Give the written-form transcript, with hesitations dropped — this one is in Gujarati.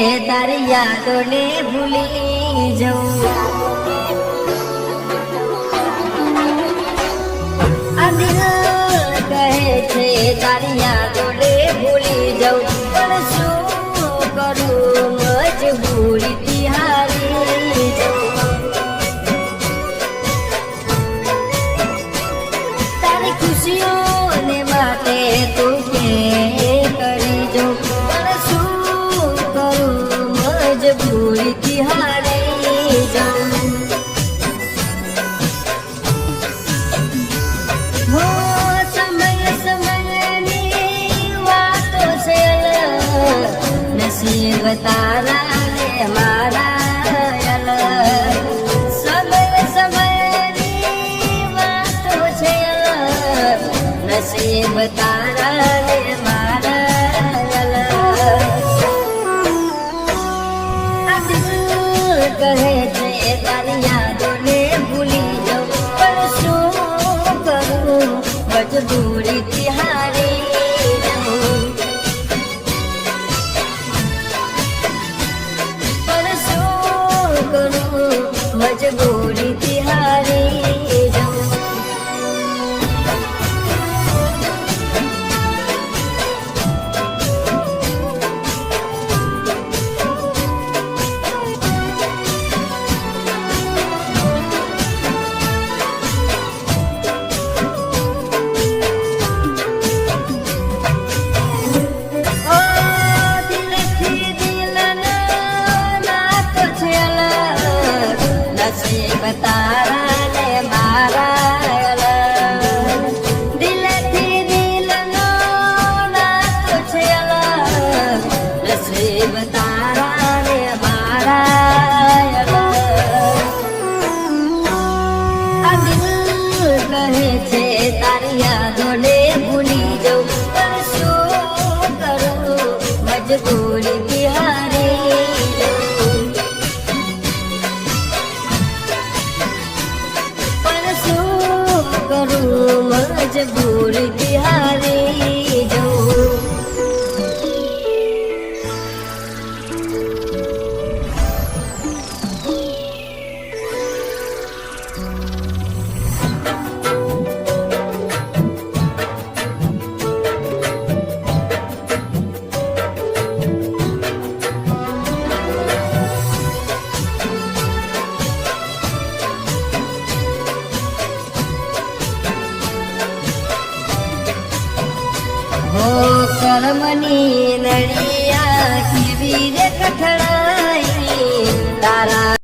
તારી યાદોને ભૂલી જવું આ દિલ કહે છે તારી યાદોને ભૂલી જવું પણ શું કરું મજબૂરીથી હારી જવું તારી ખુશીઓને માટે તું કે કરી જવું પણ શું કરું મજબૂરીથી હારી જવું હો સમય સમયની વાતો છે નસીબ તારા ને મારા અલગ સમય સમયની વાતો છે નસીબ તારા ને મારા અલગ આ દિલ કહે છે તારી યાદોને ભૂલી જવું પણ શું કરું મજબૂરીથી હારી જવું પણ શું કરું મજબૂરીથી હારી જવું તારા ને મારા અલગ દિલથી દિલનો નાતો છે અલગ નસીબ તારા ને મારા અલગ આ દિલ કહે છે તારી યાદોને ભૂલી જવું પણ શું કરું મજબૂરીથી હારી જવું કરું મજબૂરીથી હારી જવું કર્મની નડિયા કેવી રે કઠણાઈ તારા